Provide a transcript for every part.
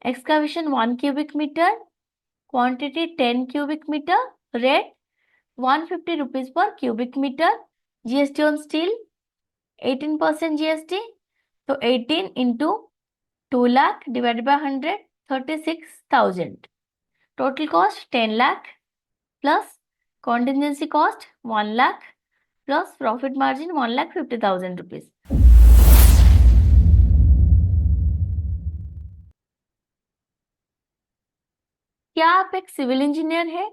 Excavation 1 cubic meter, quantity 10 cubic meter, rate 150 rupees per cubic meter, GST on steel 18% GST, तो 18 into 2 lakh divided by 100, 36,000. Total cost 10 lakh plus contingency cost 1 lakh plus profit margin 1,50,000 rupees. क्या आप एक civil engineer है,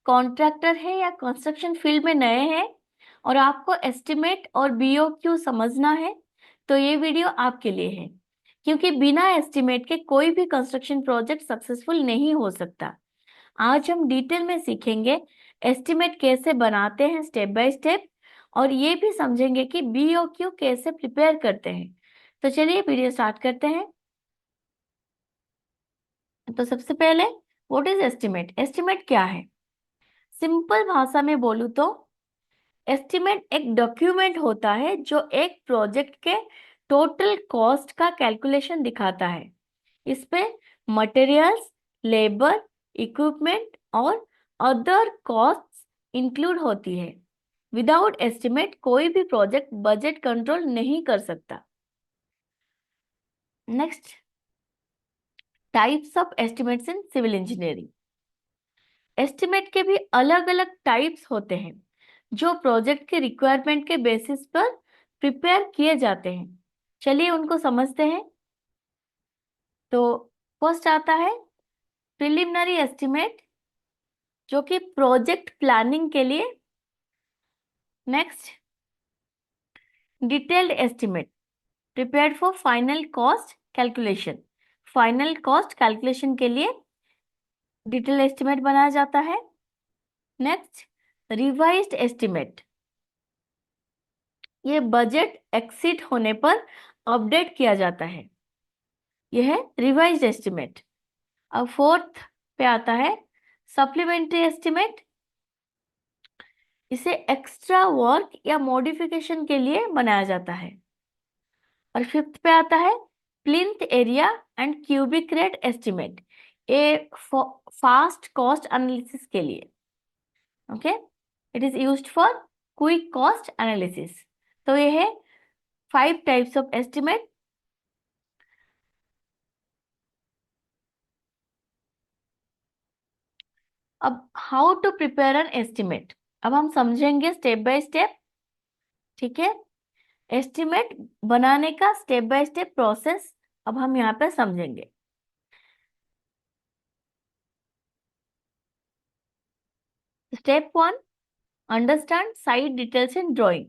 contractor है या construction field में नए हैं और आपको एस्टिमेट और बीओक्यू समझना है, तो ये वीडियो आपके लिए है, क्योंकि बिना एस्टिमेट के कोई भी कंस्ट्रक्शन प्रोजेक्ट सक्सेसफुल नहीं हो सकता। आज हम डिटेल में सीखेंगे एस्टिमेट कैसे बनाते हैं स्टेप बाय स्टेप, और ये भी समझेंगे कि बीओक्यू कैसे प्रिपेयर करते हैं। तो चलिए वीडियो स्टार्ट करते हैं। तो सबसे पहले व्हाट इज एस्टिमेट? एस्टिमेट क्या है? सिंपल भाषा में बोलूं तो एस्टिमेट एक डॉक्यूमेंट होता है जो एक प्रोजेक्ट के टोटल कॉस्ट का कैलकुलेशन दिखाता है। इस पे मटेरियल्स, लेबर, इक्विपमेंट और अदर कॉस्ट्स इंक्लूड होती है। विदाउट एस्टिमेट कोई भी प्रोजेक्ट बजट कंट्रोल नहीं कर सकता। Next, types of estimates in civil engineering. Estimate के भी अलग अलग टाइप्स होते हैं जो प्रोजेक्ट के रिक्वायरमेंट के बेसिस पर प्रिपेयर किए जाते हैं। चलिए उनको समझते हैं। तो फर्स्ट आता है प्रिलिमिनरी एस्टिमेट, जो कि प्रोजेक्ट प्लानिंग के लिए। Next, detailed estimate prepared for final cost calculation. Final cost calculation के लिए डिटेल एस्टिमेट बनाया जाता है। नेक्स्ट, रिवाइज्ड एस्टिमेट, ये बजट एक्सीड होने पर अपडेट किया जाता है, यह है रिवाइज्ड एस्टिमेट। अब फोर्थ पे आता है सप्लीमेंट्री एस्टिमेट, इसे एक्स्ट्रा वर्क या मॉडिफिकेशन के लिए बनाया जाता है। और फिफ्थ पे आता है plinth area and cubic rate estimate, ये फास्ट कॉस्ट एनालिसिस के लिए। Okay, it is used for quick cost analysis. तो ये है 5 टाइप्स ऑफ एस्टिमेट। अब how to prepare an estimate, अब हम समझेंगे स्टेप बाय स्टेप। ठीक है, एस्टिमेट बनाने का स्टेप बाय स्टेप प्रोसेस अब हम यहाँ पे समझेंगे। Step 1, understand site details in drawing.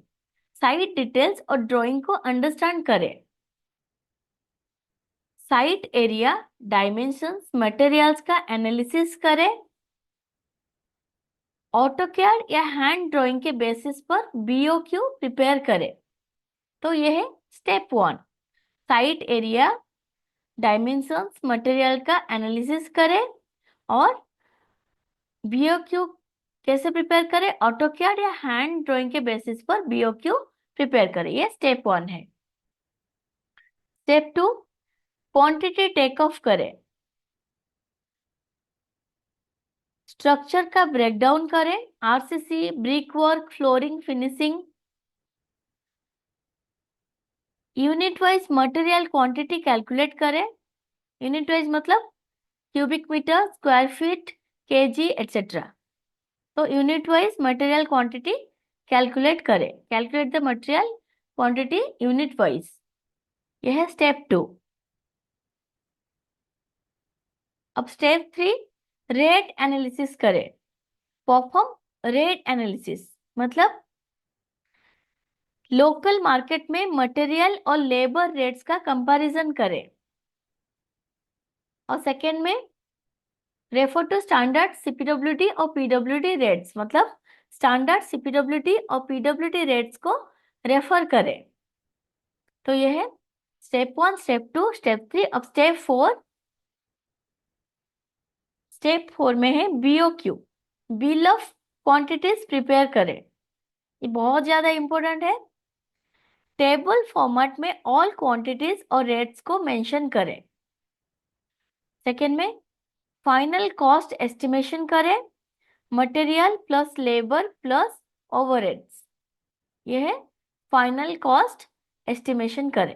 Site details और ड्राइंग को अंडरस्टैंड करें। साइट एरिया, डायमेंशंस, मटेरियल्स का एनालिसिस करें। ऑटोकैड या हैंड ड्राइंग के बेसिस पर बीओक्यू प्रिपेयर करें। तो यह है step 1, site area, dimensions, material का एनालिसिस करें और बीओक्यू कैसे प्रिपेयर करें? ऑटोकैड या हैंड ड्राइंग के बेसिस पर बीओक्यू प्रिपेयर करें, ये स्टेप 1 है। स्टेप 2, क्वांटिटी टेक ऑफ करें। स्ट्रक्चर का ब्रेकडाउन करें, RCC, brick work, flooring, finishing. Unit wise material quantity calculate करें। यूनिट वाइज मतलब cubic metre, square feet, KG etcetera. तो unit wise material quantity calculate करें। Calculate the material quantity unit wise, यह है step 2। अब step 3, rate analysis करें। Perform rate analysis मतलब local market में मटेरियल और लेबर रेट्स का कंपैरिजन करें। और सेकेंड में रेफर टू स्टैंडर्ड सीपीडब्ल्यूडी और पीडब्ल्यूडी रेट्स, मतलब स्टैंडर्ड सीपीडब्ल्यूडी और पीडब्ल्यूडी रेट्स को रेफर करें। तो यह है स्टेप 1, स्टेप 2, स्टेप 3। अब स्टेप 4, स्टेप 4 में है BOQ, bill of quantities prepare करें। ये बहुत ज्यादा इंपॉर्टेंट है। टेबल फॉर्मेट में ऑल क्वांटिटीज और रेट्स को मेंशन करें। सेकेंड में फाइनल कॉस्ट एस्टिमेशन करें, material plus labour plus overheads, ये है फाइनल कॉस्ट एस्टिमेशन करें।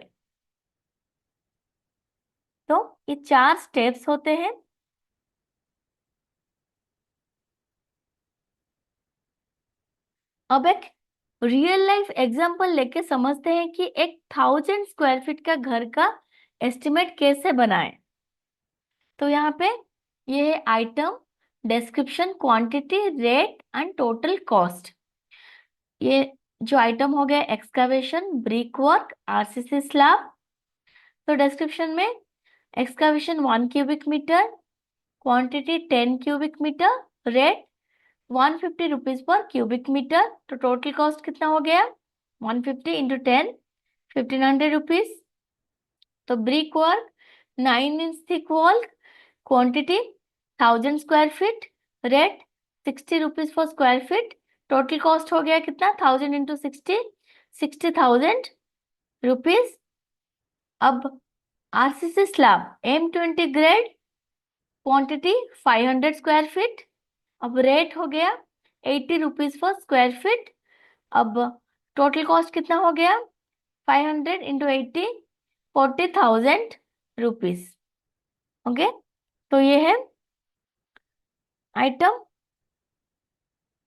तो ये 4 स्टेप्स होते हैं। अब एक रियल लाइफ एग्जांपल लेके समझते हैं कि एक 1000 स्क्वायर फीट का घर का एस्टिमेट कैसे बनाएं। तो यहाँ पे ये है item, description, quantity, rate and total cost. ये जो आइटम हो गया excavation, brick work, RCC slab. तो डिस्क्रिप्शन में excavation 1 cubic metre, quantity 10 cubic metre, rate 150 rupees per cubic metre. तो टोटल कॉस्ट कितना हो गया 150 इंटू 10, 1500 रुपीज। तो brick work 9 inch thick wall, quantity 1000 square feet, rate 60 rupees for square feet. Total cost हो गया कितना 1000 into 60, 60,000 rupees. अब RCC slab M20 grade, quantity 500 square feet. अब रेट हो गया 80 रुपीज फॉर स्क्वायर फीट। अब total cost कितना हो गया 500 इंटू 80, 40,000 रुपीज। ओके, तो ये है आइटम,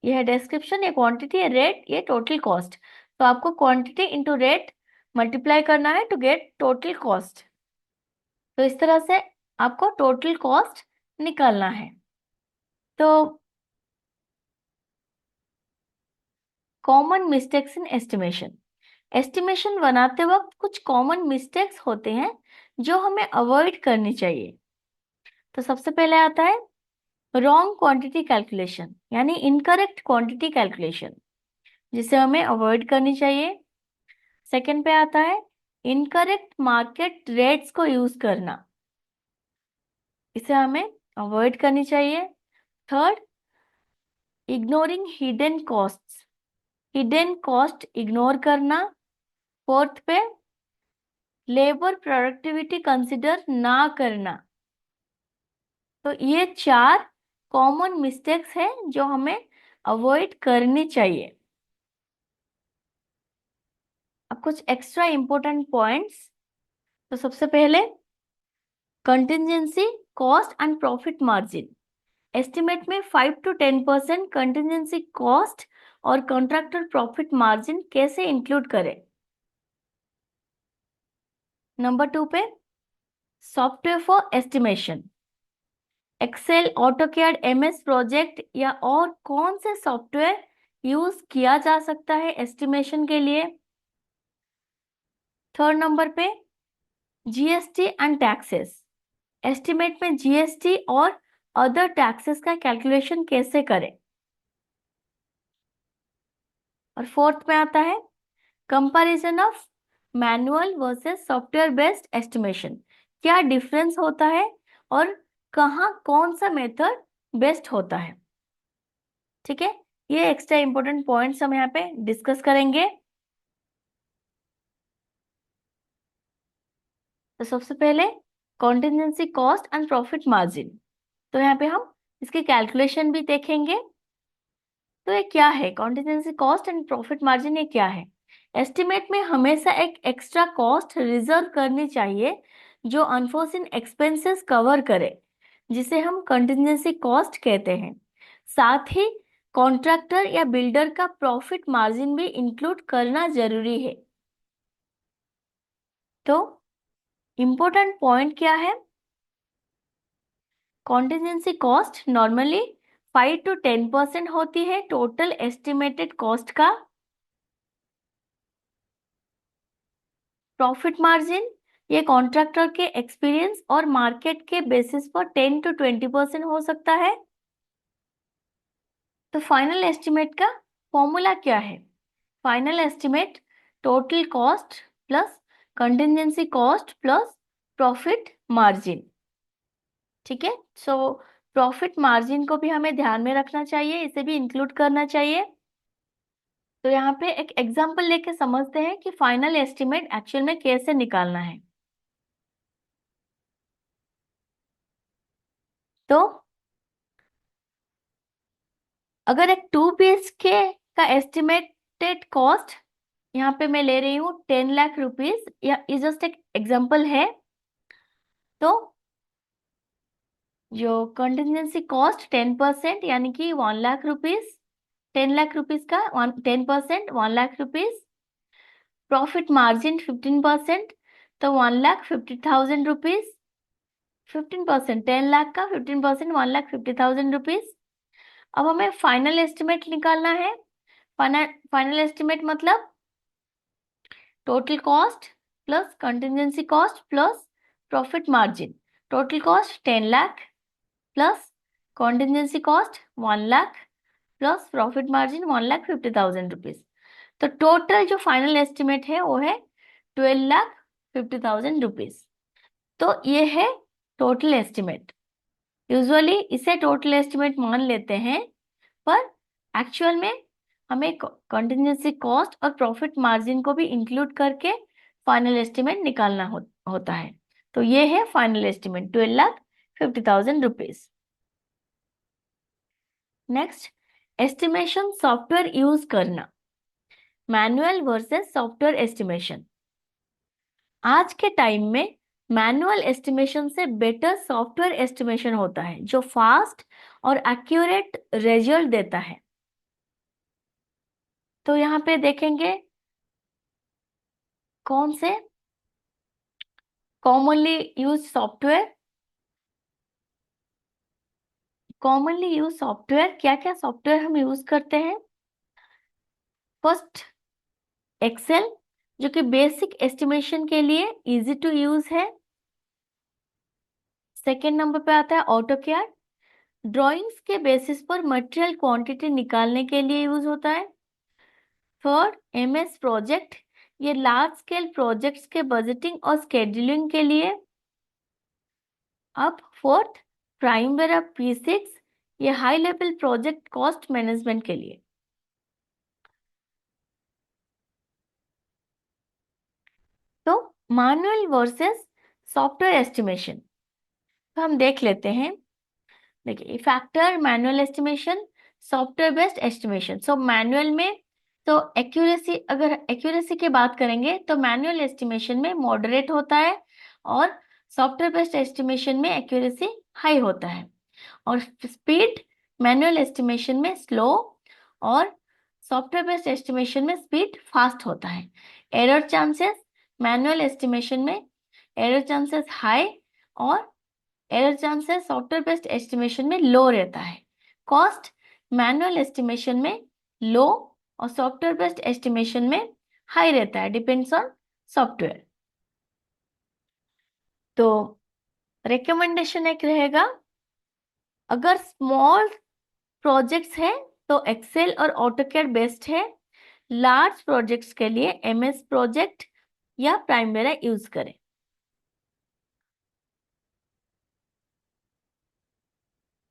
ये है डिस्क्रिप्शन, ये क्वांटिटी, ये रेट, ये टोटल कॉस्ट। तो आपको क्वांटिटी इंटू रेट मल्टीप्लाई करना है टू गेट टोटल कॉस्ट। तो इस तरह से आपको टोटल कॉस्ट निकालना है। तो common mistakes in estimation, estimation बनाते वक्त कुछ कॉमन मिस्टेक्स होते हैं जो हमें अवॉइड करनी चाहिए। तो सबसे पहले आता है रॉन्ग क्वांटिटी कैलकुलेशन, यानी इनकरेक्ट क्वांटिटी कैलकुलेशन, जिसे हमें अवॉइड करनी चाहिए। सेकंड पे आता है इनकरेक्ट मार्केट रेट्स को यूज करना, इसे हमें अवॉइड करनी चाहिए। Third, ignoring hidden costs, hidden cost ignore करना। फोर्थ पे लेबर प्रोडक्टिविटी कंसिडर ना करना। तो ये 4 कॉमन मिस्टेक्स हैं जो हमें अवॉइड करनी चाहिए। अब कुछ एक्स्ट्रा इंपॉर्टेंट पॉइंट्स। तो सबसे पहले contingency, cost and profit margin. Estimate में 5 to 10% कंटिजेंसी कॉस्ट और कॉन्ट्रैक्टर प्रॉफिट मार्जिन कैसे इंक्लूड करें। नंबर 2 पे software for estimation, Excel, AutoCAD, MS project या और कौन से सॉफ्टवेयर यूज किया जा सकता है एस्टिमेशन के लिए। थर्ड नंबर पे जीएसटी एंड टैक्सेस, एस्टिमेट में जीएसटी और अदर टैक्सेस का कैलकुलेशन कैसे करें। और फोर्थ में आता है comparison of manual versus software based estimation, क्या डिफरेंस होता है और कहाँ कौन सा मेथड बेस्ट होता है। ठीक है, ये एक्स्ट्रा इंपॉर्टेंट पॉइंट्स हम यहाँ पे डिस्कस करेंगे। तो सबसे पहले contingency cost and profit margin, तो यहाँ पे हम इसके कैलकुलेशन भी देखेंगे। तो ये क्या है contingency cost and profit margin, ये क्या है। एस्टिमेट में हमेशा एक एक्स्ट्रा कॉस्ट रिजर्व करनी चाहिए जो अनफोर्सिन एक्सपेंसेस कवर करे, जिसे हम कंटिजेंसी कॉस्ट कहते हैं। साथ ही कॉन्ट्रैक्टर या बिल्डर का प्रॉफिट मार्जिन भी इंक्लूड करना जरूरी है। तो इम्पोर्टेंट पॉइंट क्या है, कॉन्टिजेंसी कॉस्ट नॉर्मली 5 to 10% होती है टोटल एस्टिमेटेड कॉस्ट का। प्रॉफिट मार्जिन ये कॉन्ट्रैक्टर के एक्सपीरियंस और मार्केट के बेसिस पर 10 to 20% हो सकता है। तो फाइनल एस्टिमेट का फॉर्मूला क्या है, final estimate total cost plus contingency cost plus profit margin. ठीक है, सो प्रॉफिट मार्जिन को भी हमें ध्यान में रखना चाहिए, इसे भी इंक्लूड करना चाहिए। तो यहाँ पे एक एग्जांपल लेके समझते हैं कि फाइनल एस्टिमेट एक्चुअल में कैसे निकालना है। तो अगर एक 2 BHK का एस्टिमेटेड कॉस्ट यहाँ पे मैं ले रही हूँ 10 लाख रुपीज, या जस्ट एक एग्जाम्पल है, तो जो कंटिजेंसी कॉस्ट 10% यानी कि 1 लाख रुपीज, 10 लाख रुपीज का 10%, 1 लाख रुपीज, प्रॉफिट मार्जिन 15%, तो 1,50,000 रुपीज, 15%, 10 लाख का 15%, 1,50,000 रुपीज। अब हमें फाइनल एस्टिमेट निकालना है। फाइनल एस्टिमेट मतलब total cost plus contingency cost plus profit margin. Total cost 10 lakh plus contingency cost 1 lakh plus profit margin 1,50,000 rupees. तो टोटल जो फाइनल एस्टिमेट है वो है 12,50,000 रुपीज। तो ये है टोटल एस्टिमेट। यूजुअली इसे टोटल एस्टिमेट मान लेते हैं, पर एक्चुअल में हमें कंटिजेंसी कॉस्ट और प्रॉफिट मार्जिन को भी इंक्लूड करके फाइनल एस्टिमेट निकालना होता है। तो ये है final estimate 12,50,000 rupees. Next, estimation software use करना, मैनुअल वर्सेस सॉफ्टवेयर एस्टिमेशन। आज के टाइम में मैनुअल एस्टिमेशन से बेटर सॉफ्टवेयर एस्टिमेशन होता है, जो फास्ट और एक्यूरेट रिजल्ट देता है। तो यहाँ पे देखेंगे कौन से commonly use software. Commonly use software, क्या क्या सॉफ्टवेयर हम यूज करते हैं? फर्स्ट, एक्सेल, जो कि बेसिक एस्टिमेशन के लिए इजी टू यूज है। सेकेंड नंबर पे आता है ऑटोकैड, ड्राइंग्स के बेसिस पर मटेरियल क्वांटिटी निकालने के लिए यूज होता है। थर्ड, MS प्रोजेक्ट, ये लार्ज स्केल प्रोजेक्ट्स के बजटिंग और स्केड्यूलिंग के लिए। अब फोर्थ, प्राइमवेरा P6, ये high level project cost management के लिए। तो मैनुअल वर्सेस सॉफ्टवेयर एस्टिमेशन, तो हम देख लेते हैं। देखिए, factor manual estimation, software based estimation. So manual में तो एक्यूरेसी, अगर एक्यूरेसी की बात करेंगे तो मैनुअल एस्टिमेशन में मॉडरेट होता है, और सॉफ्टवेयर बेस्ड एस्टिमेशन में एक्यूरेसी हाई होता है। और स्पीड मैनुअल एस्टिमेशन में स्लो, और सॉफ्टवेयर बेस्ड एस्टिमेशन में स्पीड फास्ट होता है। एरर चांसेस मैनुअल एस्टिमेशन में एरर चांसेस हाई, और error chances software based estimation में लो रहता है। कॉस्ट मैनुअल एस्टिमेशन में लो, और सॉफ्टवेयर बेस्ड एस्टिमेशन में हाई रहता है, डिपेंड्स ऑन सॉफ्टवेयर। तो रिकमेंडेशन एक रहेगा, अगर स्मॉल प्रोजेक्ट्स है तो एक्सेल और ऑटोकैड बेस्ट है। लार्ज प्रोजेक्ट्स के लिए MS प्रोजेक्ट या प्राइमवेरा यूज करें।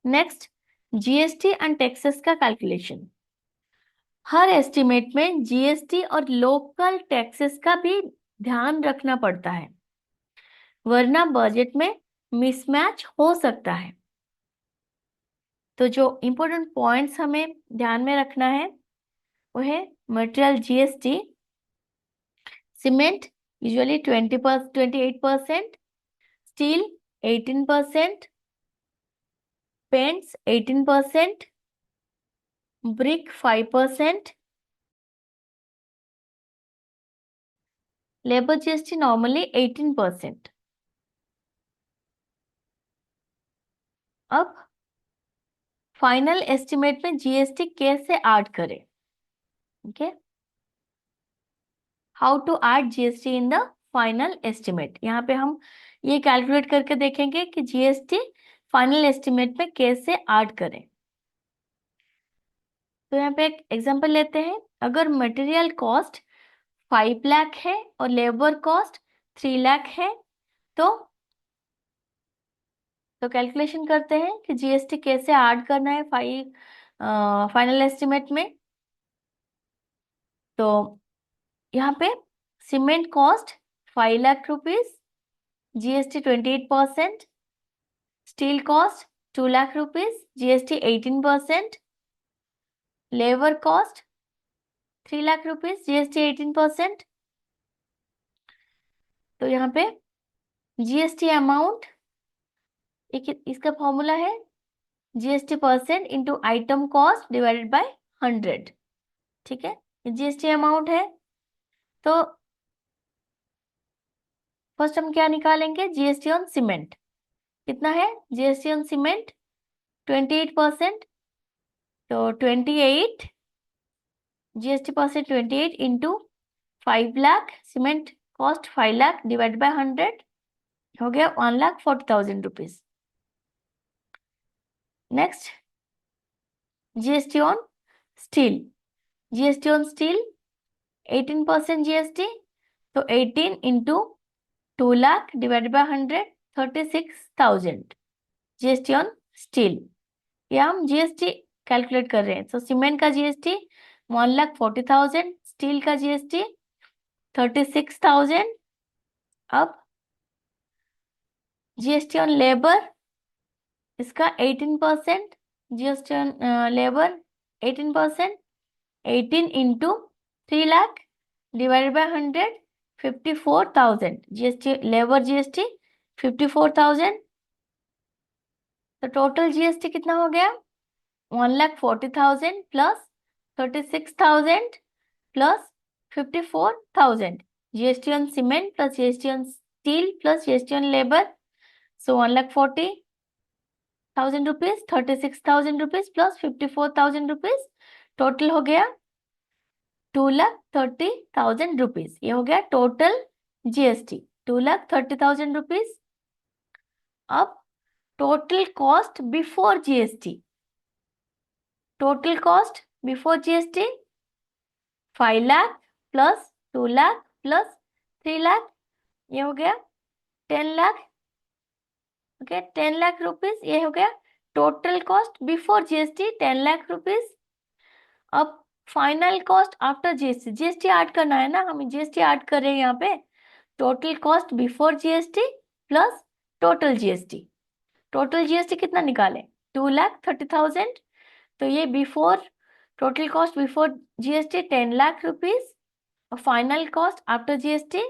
नेक्स्ट, GST एंड टैक्सेस का कैलकुलेशन। हर एस्टिमेट में GST और लोकल टैक्सेस का भी ध्यान रखना पड़ता है, वरना बजट में मिसमैच हो सकता है। तो जो इंपॉर्टेंट पॉइंट्स हमें ध्यान में रखना है वो है material GST, cement usually 28%, steel 18%, paints 18%, brick 5%, labour GST normally 18%। अब फाइनल एस्टिमेट में GST कैसे ऐड करें? Okay, how to add GST in the final estimate. यहाँ पे हम ये कैलकुलेट करके देखेंगे कि GST फाइनल एस्टिमेट में कैसे ऐड करें। तो यहाँ पे एक एग्जांपल लेते हैं। अगर मटेरियल कॉस्ट 5 लाख है और लेबर कॉस्ट 3 लाख है, तो कैलकुलेशन करते हैं कि GST कैसे ऐड करना है फाइनल एस्टिमेट में। तो यहाँ पे cement cost 5 lakh rupees, GST 28%, steel cost 2 lakh rupees, GST 18%, labour cost 3 lakh rupees, GST 18%। तो यहाँ पे जीएसटी अमाउंट, इसका फॉर्मूला है GST percent into item cost divided by 100। ठीक है, जीएसटी अमाउंट है। तो फर्स्ट हम क्या निकालेंगे, जीएसटी ऑन सीमेंट कितना है, जीएसटी ऑन सीमेंट 28%। तो 28, GST percent 28 into 5 lakh, cement cost 5 lakh divide by 100 हो गया 1,40,000 rupees. Next GST on steel, GST on steel 18% GST, तो 18 into 2 lakh divide by 100 36,000 GST on steel. ये हम जीएसटी कैलकुलेट कर रहे हैं। तो सीमेंट का जीएसटी 1,40,000, स्टील का जीएसटी 36,000। अब जीएसटी ऑन लेबर, इसका 18%, GST on labour 18%, 18 into 3 lakh divided by 100 54,000 GST, labour GST 54,000। तो टोटल जीएसटी कितना हो गया, 1,40,000 plus 36,000 plus 54,000, GST on cement plus GST on steel plus GST on labour. So 1,40,000 rupees, 36,000 rupees plus 54,000 rupees, total हो गया 2,30,000 rupees. ये हो गया total GST 2,30,000 rupees. अब total cost before GST, total cost before GST 5 lakh plus 2 lakh plus 3 lakh, ये हो गया 10 lakh. Okay, 10 lakh rupees, ये हो गया total cost before GST 10 lakh rupees. अब final cost after GST, GST add करना है ना, हम जीएसटी ऐड कर रहे हैं यहाँ पे। Total cost before GST plus total GST, total GST कितना निकाले 2,30,000। तो ये before, total cost before GST 10 lakh rupees और final cost after GST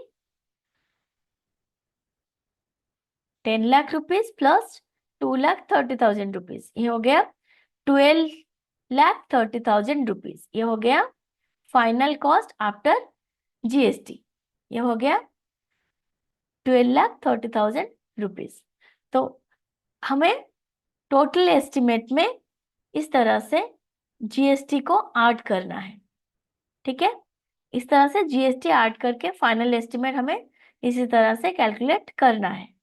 10 lakh rupees plus 2,30,000 rupees, ये हो गया 12,30,000 रुपीज। ये हो गया फाइनल कॉस्ट आफ्टर जीएसटी, ये हो गया 12,30,000 रुपीज। तो हमें टोटल एस्टिमेट में इस तरह से जीएसटी को ऐड करना है। ठीक है, इस तरह से जीएसटी ऐड करके फाइनल एस्टिमेट हमें इसी तरह से कैलकुलेट करना है।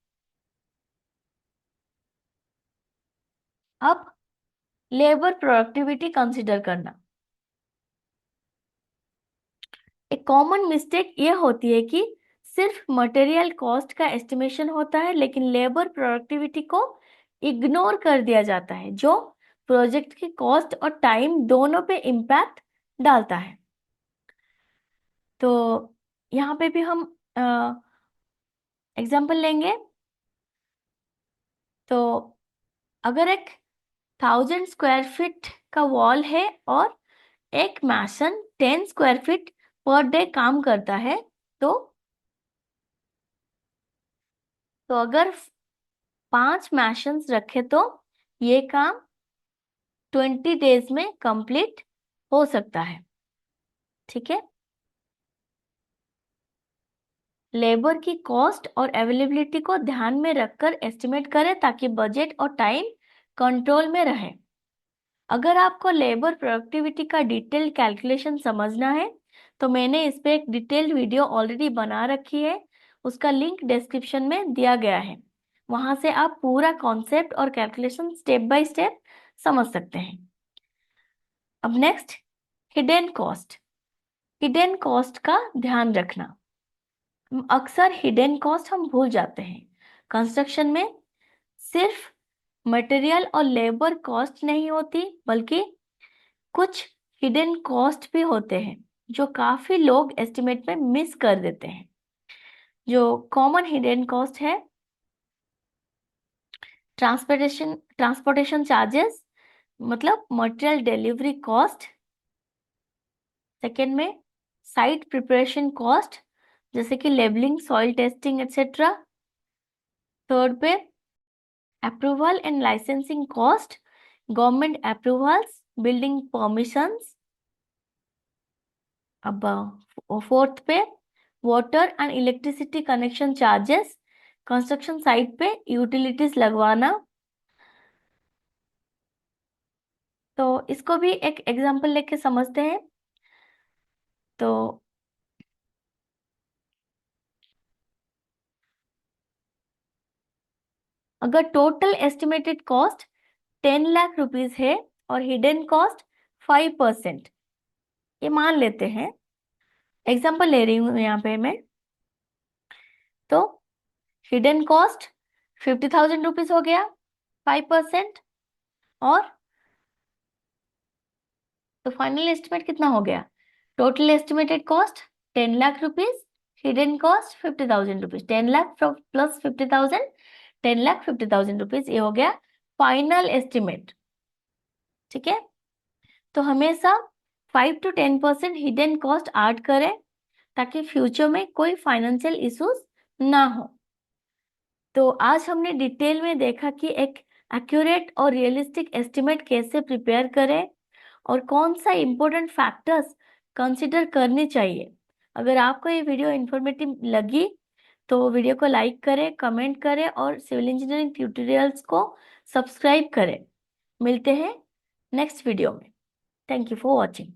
अब लेबर प्रोडक्टिविटी कंसीडर करना। एक कॉमन मिस्टेक ये होती है कि सिर्फ मटेरियल कॉस्ट का एस्टिमेशन होता है लेकिन लेबर प्रोडक्टिविटी को इग्नोर कर दिया जाता है, जो प्रोजेक्ट की कॉस्ट और टाइम दोनों पे इम्पैक्ट डालता है। तो यहाँ पे भी हम एग्जाम्पल लेंगे। तो अगर एक 1,000 स्क्वायर फीट का वॉल है और एक मैसन 10 स्क्वायर फीट पर डे काम करता है, तो अगर 5 मैशंस रखे तो ये काम 20 डेज में कंप्लीट हो सकता है। ठीक है, लेबर की कॉस्ट और अवेलेबिलिटी को ध्यान में रखकर एस्टिमेट करें ताकि बजट और टाइम कंट्रोल में रहे। अगर आपको लेबर प्रोडक्टिविटी का डिटेल कैलकुलेशन समझना है तो मैंने इस पे एक डिटेल्ड वीडियो ऑलरेडी बना रखी है, उसका लिंक डिस्क्रिप्शन में दिया गया है। वहां से आप पूरा कॉन्सेप्ट और कैलकुलेशन स्टेप बाय स्टेप समझ सकते हैं। अब next, hidden cost. Hidden cost का ध्यान रखना। अक्सर हिडन कॉस्ट हम भूल जाते हैं। कंस्ट्रक्शन में सिर्फ मटेरियल और लेबर कॉस्ट नहीं होती बल्कि कुछ हिडन कॉस्ट भी होते हैं जो काफी लोग एस्टिमेट में मिस कर देते हैं। जो कॉमन हिडन कॉस्ट है, ट्रांसपोर्टेशन चार्जेस मतलब मटेरियल डिलीवरी कॉस्ट। सेकेंड में साइट प्रिपरेशन कॉस्ट जैसे कि levelling, soil testing etcetera. Third पे approval and licensing cost, government approvals, building permissions. अब फोर्थ पे water and electricity connection charges, construction site पे utilities लगवाना। तो इसको भी एक एग्जांपल लेके समझते हैं। तो अगर total estimated cost 10 lakh rupees है और हिडन कॉस्ट 5%, ये मान लेते हैं, एग्जांपल ले रही हूँ यहाँ पे मैं। तो हिडन कॉस्ट 50,000 रुपीज हो गया 5%, और तो फाइनल एस्टिमेट कितना हो गया? Total estimated cost 10 lakh rupees, hidden cost 50,000 rupees. 10 lakh plus 50,000, 10 lakh 50,000 rupees, ये हो गया फाइनल एस्टिमेट। ठीक है, तो हमेशा 5 to 10% हिडन कॉस्ट ऐड करें ताकि फ्यूचर में कोई फाइनेंशियल इश्यूज ना हो। तो आज हमने डिटेल में देखा कि एक एक्यूरेट और रियलिस्टिक एस्टिमेट कैसे प्रिपेयर करें और कौन सा इंपॉर्टेंट फैक्टर्स कंसिडर करने चाहिए। अगर आपको ये वीडियो इन्फॉर्मेटिव लगी तो वीडियो को लाइक करें, कमेंट करें और सिविल इंजीनियरिंग ट्यूटोरियल्स को सब्सक्राइब करें। मिलते हैं नेक्स्ट वीडियो में। Thank you for watching.